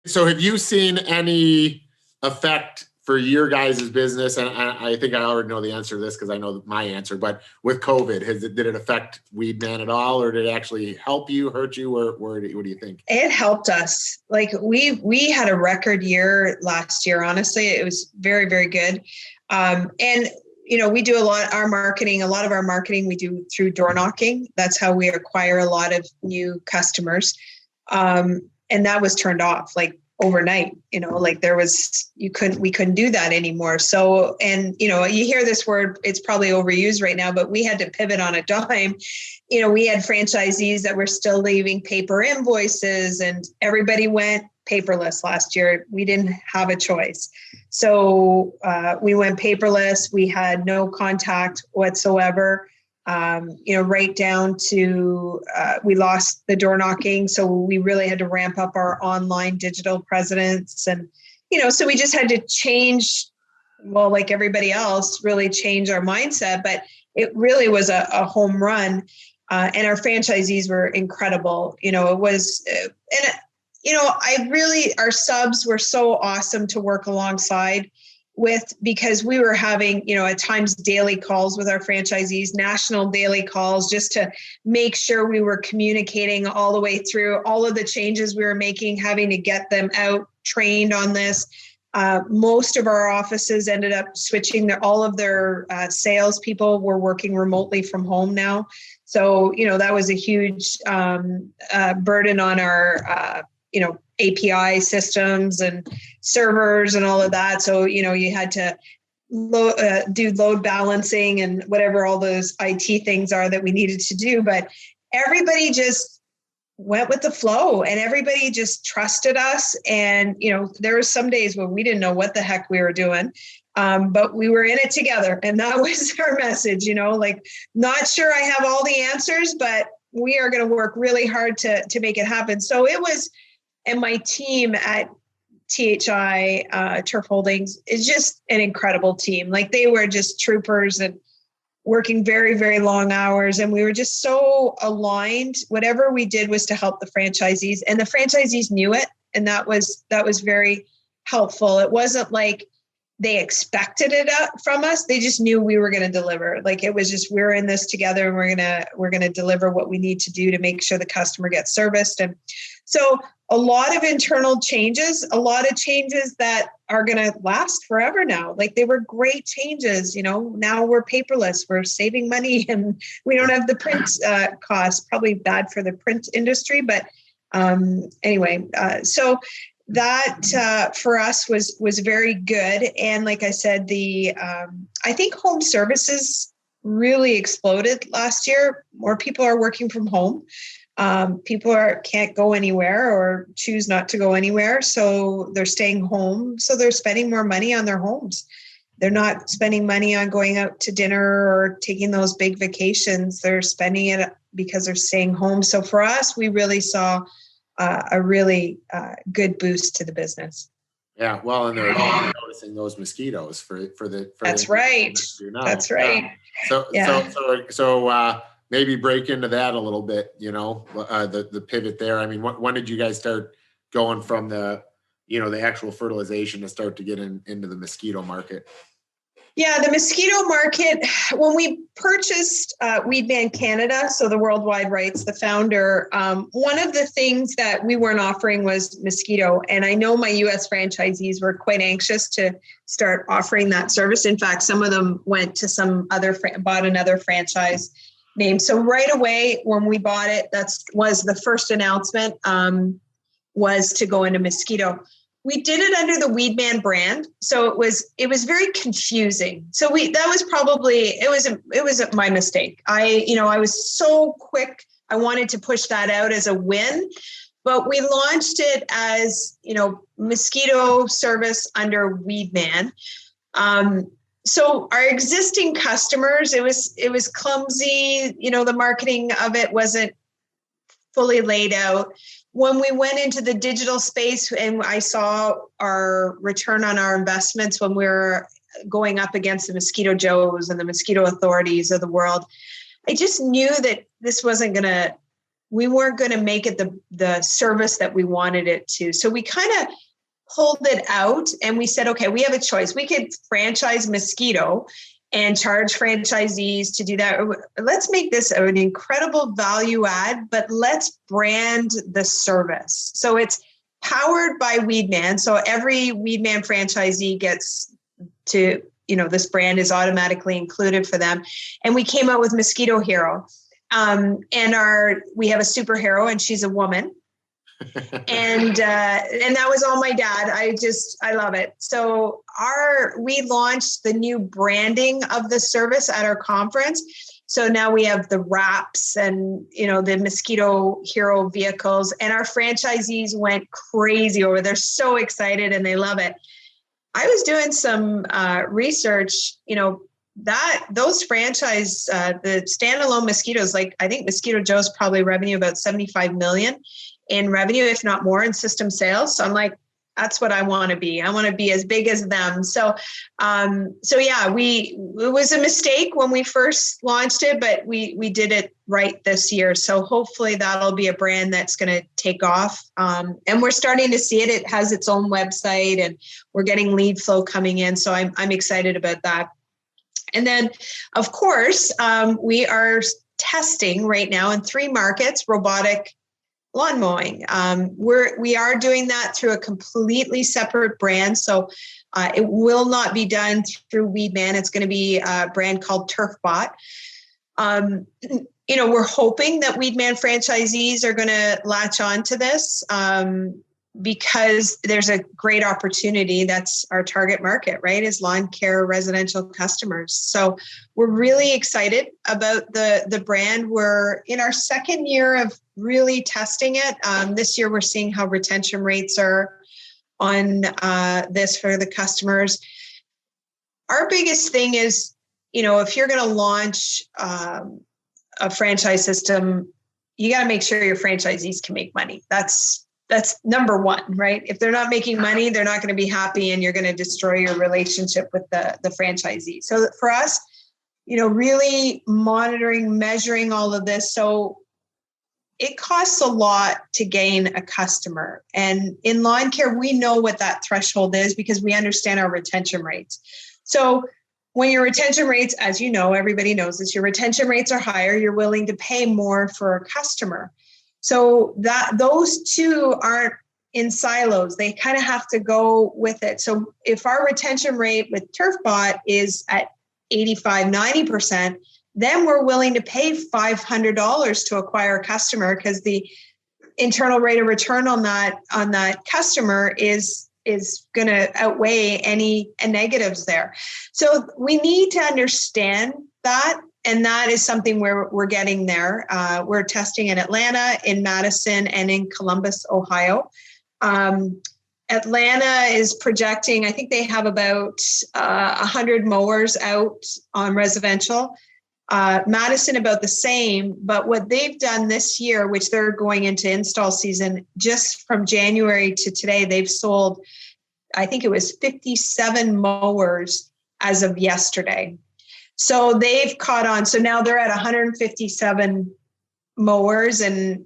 So have you seen any effect for your guys' business? And I think I already know the answer to this because I know my answer, but with COVID, did it affect Weedman at all, or did it actually help you, hurt you, or what do you think? It helped us. Like we had a record year last year. Honestly, it was very, very good. And we do a lot of our marketing we do through door knocking. That's how we acquire a lot of new customers. And that was turned off like overnight, like we couldn't do that anymore. So, and, you hear this word, it's probably overused right now, but we had to pivot on a dime. We had franchisees that were still leaving paper invoices, and everybody went paperless last year. We didn't have a choice. So we went paperless. We had no contact whatsoever. Right down to we lost the door knocking. So we really had to ramp up our online digital presence. And, so we just had to change, well, like everybody else, really change our mindset. But it really was a home run. And our franchisees were incredible. It was, our subs were so awesome to work alongside with, because we were having, at times daily calls with our franchisees, national daily calls, just to make sure we were communicating all the way through all of the changes we were making, having to get them out trained on this. Most of our offices ended up switching all of their salespeople were working remotely from home now. So, that was a huge burden on our, API systems and servers and all of that. So, you had to do load balancing and whatever all those IT things are that we needed to do. But everybody just went with the flow, and everybody just trusted us. And, there were some days when we didn't know what the heck we were doing. But we were in it together. And that was our message, like, not sure I have all the answers, but we are going to work really hard to make it happen. So it was, and my team at THI Turf Holdings is just an incredible team. Like, they were just troopers and working very, very long hours. And we were just so aligned. Whatever we did was to help the franchisees, and the franchisees knew it. And that was very helpful. It wasn't like they expected it from us. They just knew we were going to deliver. Like, it was just, we're in this together, and we're going to deliver what we need to do to make sure the customer gets serviced. And so a lot of internal changes, a lot of changes that are going to last forever now. Like, they were great changes. Now we're paperless, we're saving money, and we don't have the print costs, probably bad for the print industry. But anyway, so that for us was very good. And like I said, I think home services really exploded last year. More people are working from home. People can't go anywhere or choose not to go anywhere. So they're staying home. So they're spending more money on their homes. They're not spending money on going out to dinner or taking those big vacations. They're spending it because they're staying home. So for us, we really saw a really good boost to the business. Yeah, well, and they're noticing those mosquitoes for That's right. That's right. Yeah. So maybe break into that a little bit. The pivot there. I mean, when did you guys start going from the actual fertilization to start to get into the mosquito market? Yeah, the mosquito market, when we purchased Weedman Canada, so the worldwide rights, the founder, one of the things that we weren't offering was mosquito. And I know my US franchisees were quite anxious to start offering that service. In fact, some of them went to bought another franchise name. So right away when we bought it, was the first announcement was to go into mosquito. We did it under the Weedman brand, so it was very confusing. So it was my mistake. I was so quick. I wanted to push that out as a win, but we launched it as mosquito service under Weedman. So our existing customers, it was clumsy. The marketing of it wasn't fully laid out. When we went into the digital space and I saw our return on our investments when we were going up against the Mosquito Joes and the mosquito authorities of the world, I just knew that this wasn't going to we weren't going to make it the service that we wanted it to. So we kind of pulled it out and we said, okay, we have a choice. We could franchise Mosquito and charge franchisees to do that. Let's make this an incredible value add, but let's brand the service. So it's powered by Weedman. So every Weedman franchisee gets to, this brand is automatically included for them. And we came out with Mosquito Hero. And we have a superhero and she's a woman. and that was all my dad. I love it. So we launched the new branding of the service at our conference. So now we have the wraps and, the Mosquito Hero vehicles, and our franchisees went crazy over it. They're so excited and they love it. I was doing some research, those franchise, the standalone mosquitoes, like I think Mosquito Joe's probably revenue about 75 million in revenue, if not more, in system sales. So I'm like, that's what I want to be. I want to be as big as them. So yeah, it was a mistake when we first launched it, but we did it right this year. So hopefully that'll be a brand that's going to take off. And we're starting to see it. It has its own website and we're getting lead flow coming in. So I'm excited about that. And then, of course, we are testing right now in 3 markets, robotic lawn mowing. We are doing that through a completely separate brand. So it will not be done through Weedman. It's going to be a brand called TurfBot. We're hoping that Weedman franchisees are going to latch on to this because there's a great opportunity. That's our target market, right? Is lawn care residential customers. So we're really excited about the brand. We're in our 2nd year of really testing it. This year, we're seeing how retention rates are on this for the customers. Our biggest thing is, if you're going to launch a franchise system, you got to make sure your franchisees can make money. That's number one, right? If they're not making money, they're not going to be happy and you're going to destroy your relationship with the franchisee. So for us, really monitoring, measuring all of this. So it costs a lot to gain a customer. And in lawn care, we know what that threshold is because we understand our retention rates. So when your retention rates, as you know, everybody knows this, your retention rates are higher, you're willing to pay more for a customer. So those two aren't in silos. They kind of have to go with it. So if our retention rate with TurfBot is at 85, 90%, then we're willing to pay $500 to acquire a customer because the internal rate of return on that customer is going to outweigh any negatives there. So we need to understand that. And that is something where we're getting there. We're testing in Atlanta, in Madison, and in Columbus, Ohio. Atlanta is projecting, I think they have about 100 mowers out on residential. Madison about the same, but what they've done this year, which they're going into install season, just from January to today, they've sold, I think it was 57 mowers as of yesterday. So they've caught on. So now they're at 157 mowers and,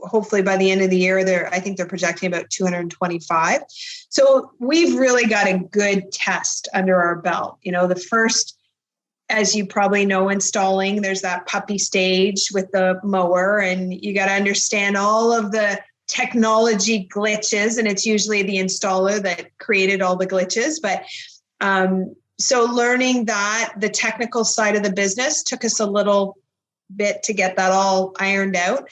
hopefully by the end of the year, I think they're projecting about 225. So we've really got a good test under our belt. The first, as you probably know, installing, there's that puppy stage with the mower, and you got to understand all of the technology glitches, and it's usually the installer that created all the glitches. But so learning that, the technical side of the business took us a little bit to get that all ironed out.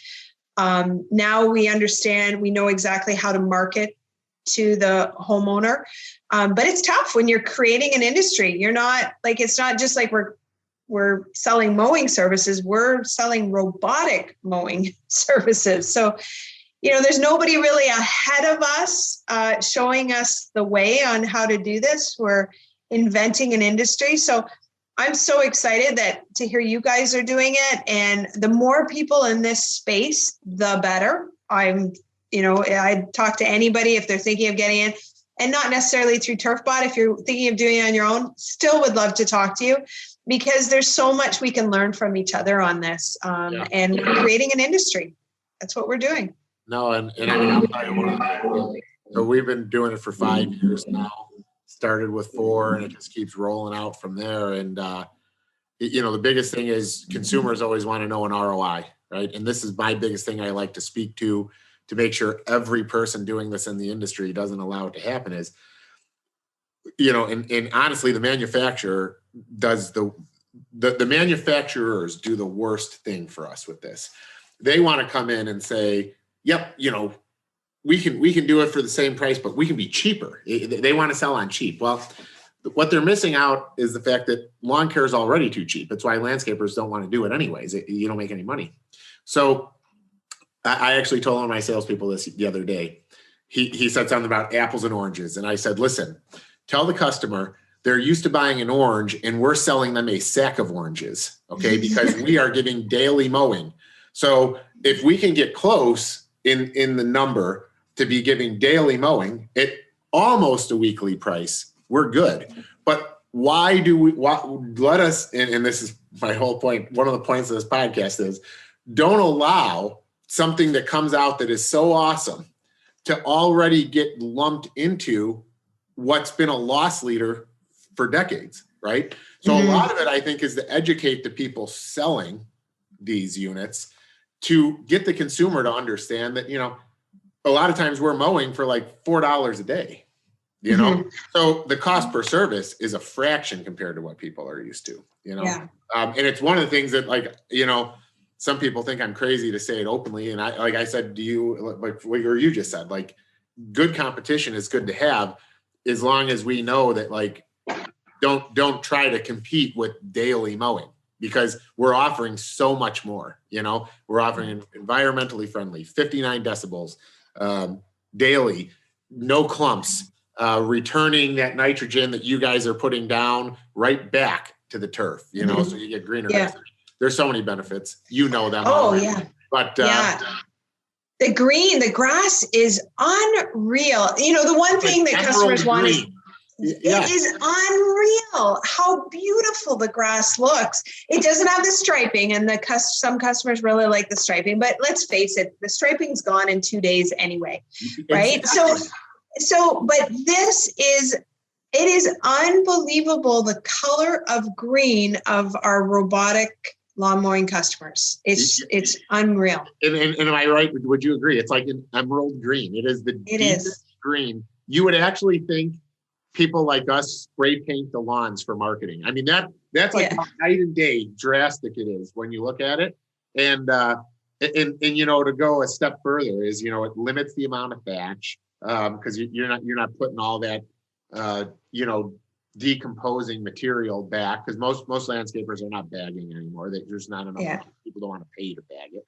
Now we understand, we know exactly how to market to the homeowner. But it's tough when you're creating an industry. You're not like, it's not just like we're selling mowing services, we're selling robotic mowing services. So, there's nobody really ahead of us showing us the way on how to do this. We're inventing an industry. So I'm so excited to hear you guys are doing it. And the more people in this space, the better. I talk to anybody if they're thinking of getting in, and not necessarily through TurfBot. If you're thinking of doing it on your own, still would love to talk to you because there's so much we can learn from each other on this and creating an industry. that's what we're doing. No, and I mean, I'll tell you one of the things. So we've been doing it for 5 years now. Started with 4, and it just keeps rolling out from there. And the biggest thing is consumers always want to know an ROI, right? And this is my biggest thing I like to speak to make sure every person doing this in the industry doesn't allow it to happen. Is and honestly, the manufacturer does the manufacturers do the worst thing for us with this. They want to come in and say, yep, we can do it for the same price, but we can be cheaper. They want to sell on cheap. Well, what they're missing out is the fact that lawn care is already too cheap. That's why landscapers don't want to do it anyways. You don't make any money. So I actually told one of my salespeople this the other day. He said something about apples and oranges. And I said, listen, tell the customer they're used to buying an orange and we're selling them a sack of oranges, okay? Because we are giving daily mowing. So if we can get close in the number to be giving daily mowing at almost a weekly price, we're good. But let us, and this is my whole point, one of the points of this podcast is, don't allow something that comes out that is so awesome to already get lumped into what's been a loss leader for decades, right? So a lot of it, I think, is to educate the people selling these units to get the consumer to understand that, a lot of times we're mowing for like $4 a day, So the cost per service is a fraction compared to what people are used to, Yeah. And it's one of the things that, like, some people think I'm crazy to say it openly. And I said, like what you just said, like, good competition is good to have as long as we know that, like, don't try to compete with daily mowing, because we're offering so much more. We're offering environmentally friendly, 59 decibels, daily, no clumps, returning that nitrogen that you guys are putting down right back to the turf, so you get greener. Yeah. There's so many benefits, them. Oh, already. Yeah. But the grass is unreal. The one thing that customers want is, it is unreal how beautiful the grass looks. It doesn't have the striping, and some customers really like the striping, but let's face it, the striping's gone in 2 days anyway, right? Exactly. But it is unbelievable, the color of green of our robotic lawn mowing customers. It's unreal. And am I right? Would you agree? It's like an emerald green. It is the deepest green. You would actually think people like us spray paint the lawns for marketing. I mean, that's like how night and day drastic it is when you look at it. And to go a step further is, it limits the amount of thatch, because you're not putting all that, decomposing material back, because most landscapers are not bagging anymore. There's not enough people don't want to pay to bag it.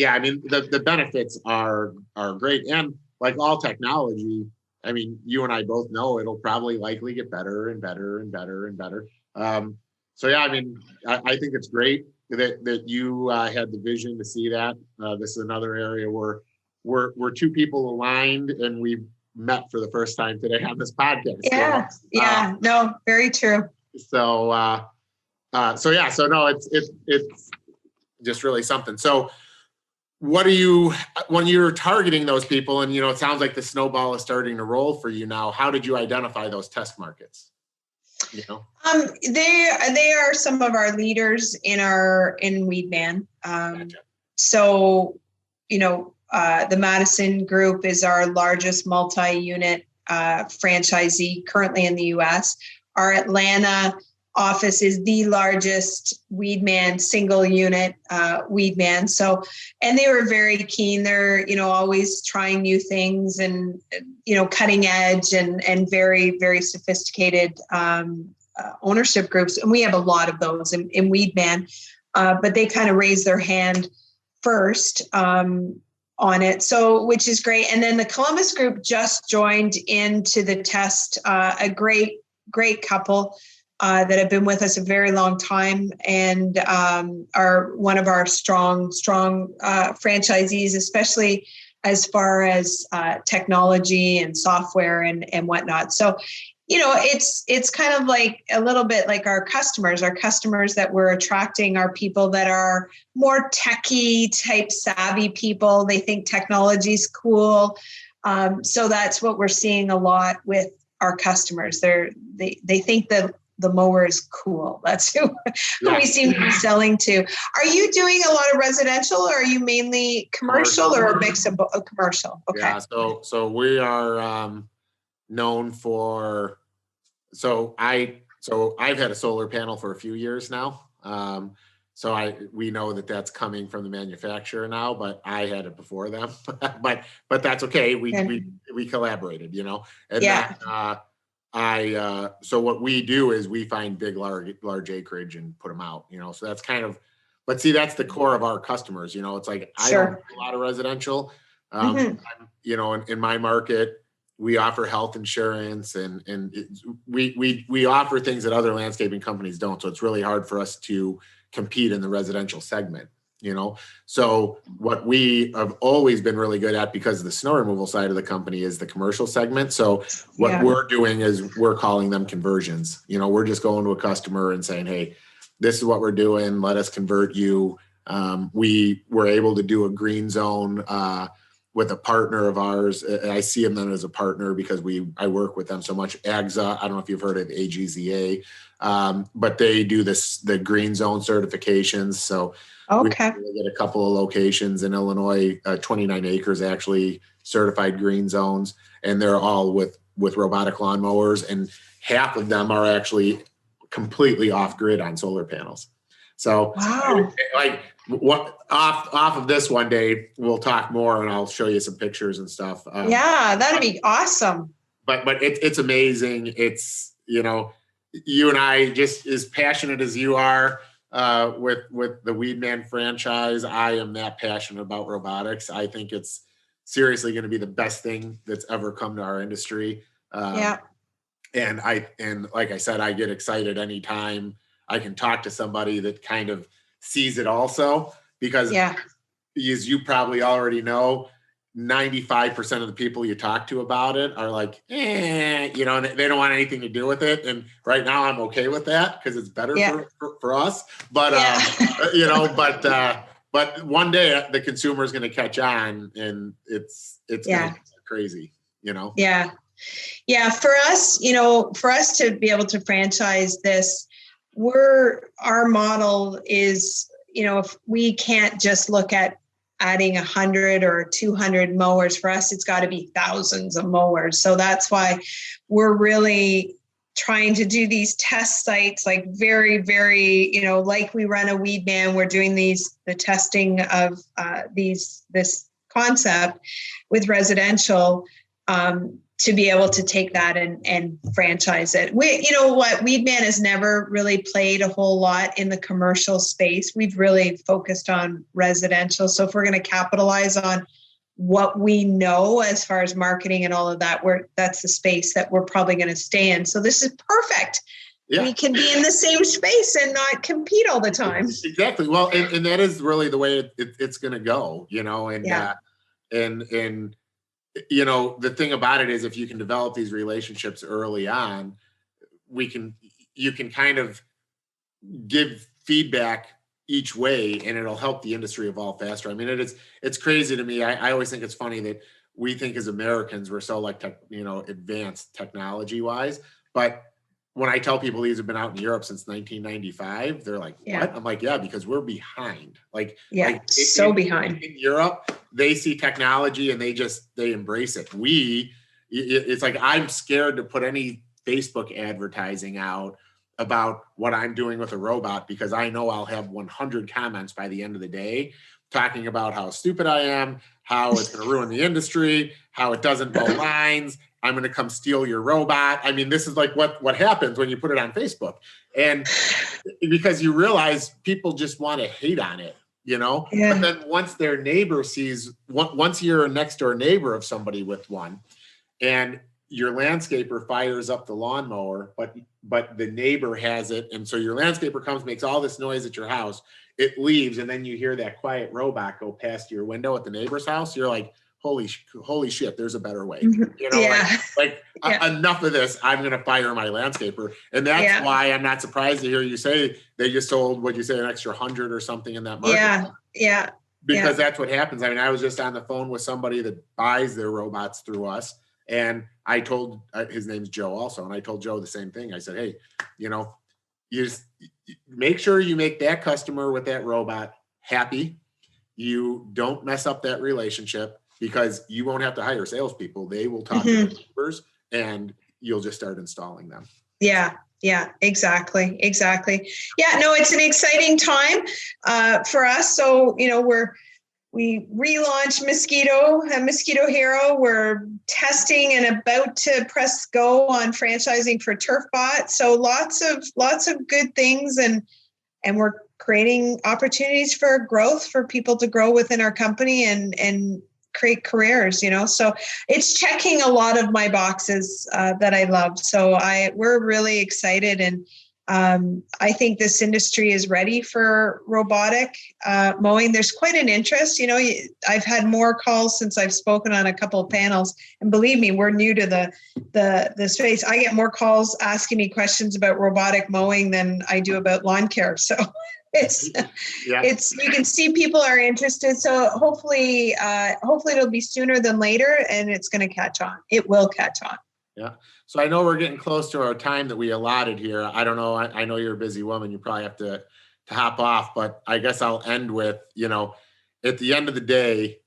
I mean, the benefits are great. And like all technology, I mean, you and I both know it'll probably likely get better and better and better and better. I mean, I think it's great that you had the vision to see that. This is another area where we're two people aligned, and we've met for the first time today on this podcast. No, very true. No, it's just really something. So what do you, when you're targeting those people, and it sounds like the snowball is starting to roll for you now, how did you identify those test markets? They are some of our leaders in Weedman. Gotcha. So, the Madison Group is our largest multi-unit franchisee currently in the U.S. Our Atlanta office is the largest Weedman single unit Weedman. So, and they were very keen. They're, always trying new things and, cutting edge and very, very sophisticated ownership groups. And we have a lot of those in Weedman, but they kind of raised their hand first on it. So, which is great. And then the Columbus Group just joined into the test, a great couple that have been with us a very long time, and are one of our strong franchisees, especially as far as technology and software and whatnot. So it's kind of like a little bit like our customers that we're attracting are people that are more techie type savvy people. They think technology's cool. So that's what we're seeing a lot with our customers. They think that the mower is cool. That's who we seem to be selling to. Are you doing a lot of residential, or are you mainly commercial, or a mix of commercial? Okay. Yeah. So we are known for. So I've had a solar panel for a few years now. We know that that's coming from the manufacturer now, but I had it before them. but that's okay. We collaborated, and so what we do is we find big, large acreage and put them out, so that's kind of, but see, that's the core of our customers, it's like, I don't do a lot of residential, in my market, we offer health insurance and we offer things that other landscaping companies don't. So it's really hard for us to compete in the residential segment, So what we have always been really good at, because of the snow removal side of the company, is the commercial segment. So what we're doing is we're calling them conversions. We're just going to a customer and saying, hey, this is what we're doing. Let us convert you. We were able to do a green zone with a partner of ours. I see them then as a partner because I work with them so much. AGZA, I don't know if you've heard of AGZA, but they do the green zone certifications. So we get a couple of locations in Illinois, 29 acres actually certified green zones, and they're all with robotic lawnmowers, and half of them are actually completely off grid on solar panels. So what off of this one day, we'll talk more and I'll show you some pictures and stuff. That'd be awesome. But it's amazing. It's, you and I, just as passionate as you are with the Weedman franchise, I am that passionate about robotics. I think it's seriously going to be the best thing that's ever come to our industry. And like I said, I get excited anytime I can talk to somebody that kind of sees it also, because as you probably already know, 95% of the people you talk to about it are like, and they don't want anything to do with it. And right now I'm okay with that because it's better for us. But, but one day the consumer is going to catch on, and it's going to be crazy, Yeah. For us, for us to be able to franchise this, our model is, if we can't just look at adding 100 or 200 mowers, for us, it's got to be thousands of mowers. So that's why we're really trying to do these test sites, like very, very, like we run a Weedman, we're doing the testing of this concept with residential, to be able to take that and franchise it. Weedman has never really played a whole lot in the commercial space. We've really focused on residential. So if we're going to capitalize on what we know as far as marketing and all of that, that's the space that we're probably going to stay in. So this is perfect. Yeah. We can be in the same space and not compete all the time. Exactly. Well, and that is really the way it's going to go, and the thing about it is, if you can develop these relationships early on, you can kind of give feedback each way, and it'll help the industry evolve faster. I mean, it's crazy to me. I always think it's funny that we think as Americans, we're so advanced technology wise, but when I tell people these have been out in Europe since 1995, they're like, what? I'm like, yeah, because we're behind. Behind. In Europe, they see technology and they embrace it. It's like, I'm scared to put any Facebook advertising out about what I'm doing with a robot, because I know I'll have 100 comments by the end of the day talking about how stupid I am, how it's going to ruin the industry, how it doesn't mow lines. I'm going to come steal your robot. I mean, this is like what happens when you put it on Facebook. And because you realize people just want to hate on it, But then once their neighbor once you're a next door neighbor of somebody with one, and your landscaper fires up the lawnmower, but the neighbor has it. And so your landscaper comes, makes all this noise at your house, it leaves, and then you hear that quiet robot go past your window at the neighbor's house. You're like, holy shit, there's a better way. Yeah. Enough of this. I'm going to fire my landscaper. And that's why I'm not surprised to hear you say they just sold, what'd you say, an extra 100 or something in that market. Yeah. Because that's what happens. I mean, I was just on the phone with somebody that buys their robots through us. And I told, his name's Joe also. And I told Joe the same thing. I said, hey, you just make sure you make that customer with that robot happy. You don't mess up that relationship, because you won't have to hire salespeople. They will talk to the neighbors and you'll just start installing them. Yeah, exactly. Yeah, no, it's an exciting time for us. So, we relaunched Mosquito Hero. We're testing and about to press go on franchising for TurfBot. So lots of good things, and we're creating opportunities for growth for people to grow within our company and create careers, so it's checking a lot of my boxes that I love. So we're really excited, and I think this industry is ready for robotic mowing. There's quite an interest. I've had more calls since I've spoken on a couple of panels, and believe me, we're new to the space. I get more calls asking me questions about robotic mowing than I do about lawn care. So it's you can see people are interested. So hopefully it'll be sooner than later, and it's going to catch on. It will catch on. Yeah. So I know we're getting close to our time that we allotted here. I don't know. I know you're a busy woman. You probably have to hop off, but I guess I'll end with, at the end of the day,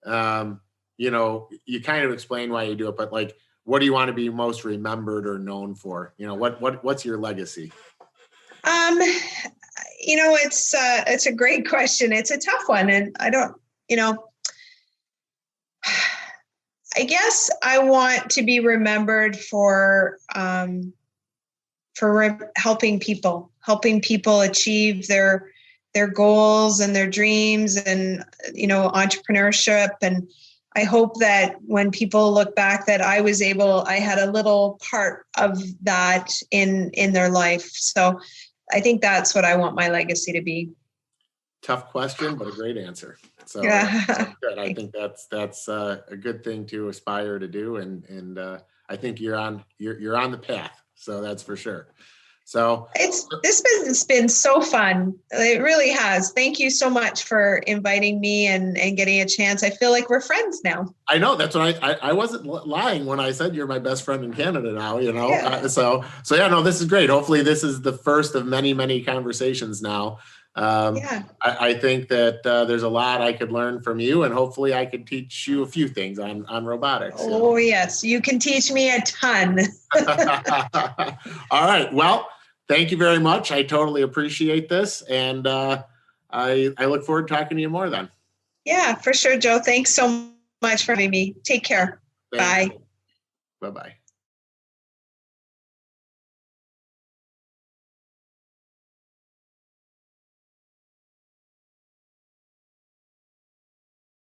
you kind of explain why you do it, but like, what do you want to be most remembered or known for? What's your legacy? It's a great question. It's a tough one. And I don't, I guess I want to be remembered for helping people achieve their goals and their dreams, and entrepreneurship. And I hope that when people look back, that I had a little part of that in their life. So I think that's what I want my legacy to be. Tough question, but a great answer. So good. I think that's a good thing to aspire to do, and I think you're on the path. So that's for sure. So this business has been so fun. It really has. Thank you so much for inviting me and getting a chance. I feel like we're friends now. I know, that's what I wasn't lying when I said you're my best friend in Canada now. Yeah. So yeah, no, this is great. Hopefully, this is the first of many conversations now. I think that there's a lot I could learn from you, and hopefully I could teach you a few things on robotics. Oh, yes. You can teach me a ton. All right. Well, thank you very much. I totally appreciate this. And I look forward to talking to you more then. Yeah, for sure, Joe. Thanks so much for having me. Take care. Bye. Bye-bye.